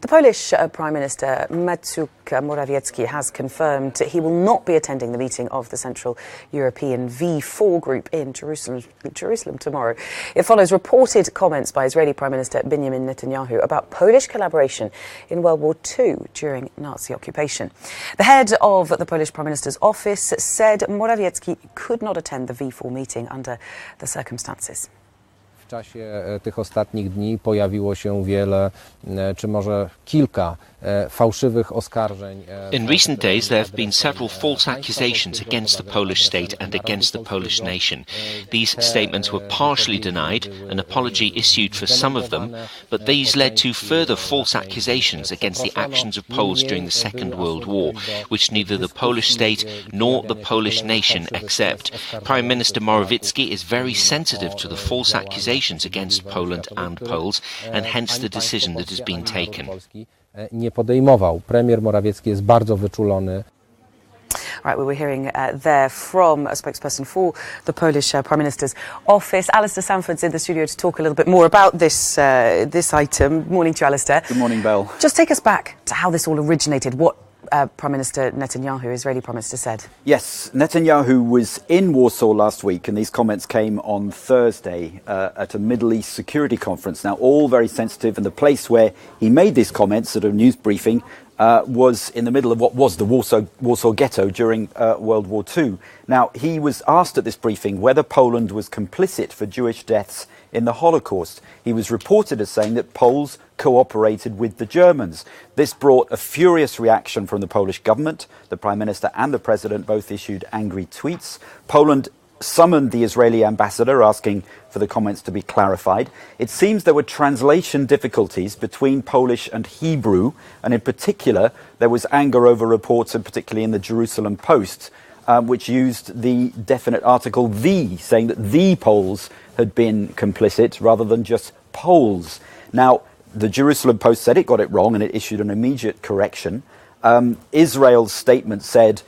The Polish Prime Minister Mateusz Morawiecki has confirmed he will not be attending the meeting of the Central European V4 group in Jerusalem tomorrow. It follows reported comments by Israeli Prime Minister Benjamin Netanyahu about Polish collaboration in World War II during Nazi occupation. The head of the Polish Prime Minister's office said Morawiecki could not attend the V4 meeting under the circumstances. W czasie tych ostatnich dni pojawiło się wiele, czy może kilka fałszywych oskarżeń. In recent days there have been several false accusations against the Polish state and against the Polish nation. These statements were partially denied, an apology issued for some of them, but these led to further false accusations against the actions of Poles during the Second World War, which neither the Polish state nor the Polish nation accept. Prime Minister Morawiecki is very sensitive to the false accusations against Poland and Poles, and hence the decision that has been taken. Nie podejmował. Premier Morawiecki jest bardzo wyczulony. Right, we were hearing there from a spokesperson for the Polish Prime Minister's office. Alistair Sanford's in the studio to talk a little bit more about this item. Morning to you, Alistair. Good morning, Belle. Just take us back to how this all originated. What Prime Minister Netanyahu, Israeli Prime Minister, said. Yes, Netanyahu was in Warsaw last week, and these comments came on Thursday at a Middle East security conference. Now, all very sensitive, and the place where he made these comments at a news briefing was in the middle of what was the Warsaw Ghetto during World War II. Now, he was asked at this briefing whether Poland was complicit for Jewish deaths in the Holocaust. He was reported as saying that Poles cooperated with the Germans. This brought a furious reaction from the Polish government. The Prime Minister and the President both issued angry tweets. Poland summoned the Israeli ambassador, asking for the comments to be clarified. It seems there were translation difficulties between Polish and Hebrew, and in particular there was anger over reports, and particularly in the Jerusalem Post, which used the definite article "the," saying that the Poles had been complicit rather than just Poles. Now, the Jerusalem Post said it got it wrong and it issued an immediate correction. Israel's statement said,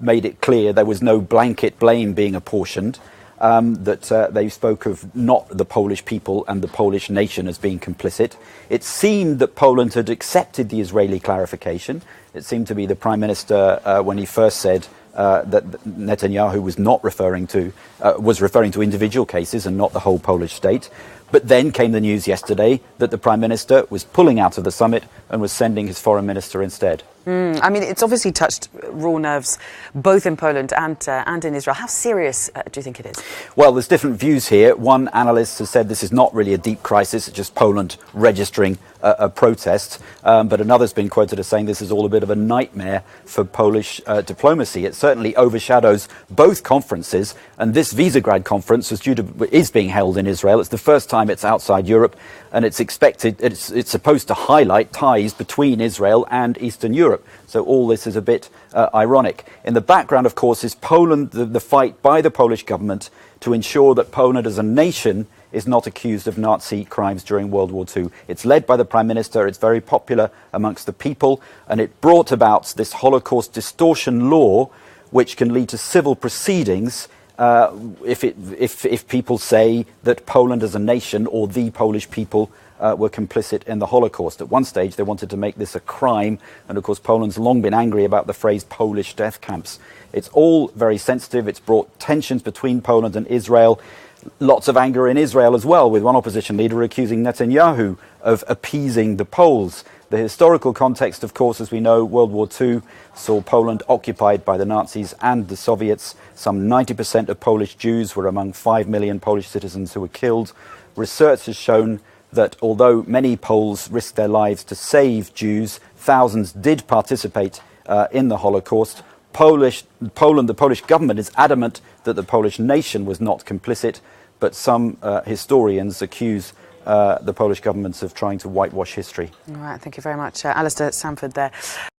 made it clear there was no blanket blame being apportioned, that they spoke of not the Polish people and the Polish nation as being complicit. It seemed that Poland had accepted the Israeli clarification. It seemed to be the Prime Minister, when he first said that Netanyahu was not referring to individual cases and not the whole Polish state. But then came the news yesterday that the Prime Minister was pulling out of the summit and was sending his foreign minister instead. I mean, it's obviously touched raw nerves both in Poland and in Israel. How serious do you think it is? Well, there's different views here. One analyst has said this is not really a deep crisis, it's just Poland registering a protest. But another's been quoted as saying this is all a bit of a nightmare for Polish diplomacy. It certainly overshadows both conferences, and this Visegrad conference is being held in Israel. It's the first time it's outside Europe, and it's supposed to highlight ties between Israel and Eastern Europe. So all this is a bit ironic. In the background, of course, is Poland, the fight by the Polish government to ensure that Poland as a nation is not accused of Nazi crimes during World War II. It's led by the Prime Minister, it's very popular amongst the people, and it brought about this Holocaust distortion law, which can lead to civil proceedings if people say that Poland as a nation or the Polish people were complicit in the Holocaust. At one stage, they wanted to make this a crime, and of course, Poland's long been angry about the phrase Polish death camps. It's all very sensitive. It's brought tensions between Poland and Israel. Lots of anger in Israel as well, with one opposition leader accusing Netanyahu of appeasing the Poles. The historical context, of course, as we know, World War II saw Poland occupied by the Nazis and the Soviets. Some 90% of Polish Jews were among 5 million Polish citizens who were killed. Research has shown that although many Poles risked their lives to save Jews, thousands did participate in the Holocaust. The Polish government is adamant that the Polish nation was not complicit, but some historians accuse the Polish government of trying to whitewash history. All right, thank you very much. Alistair Sanford there.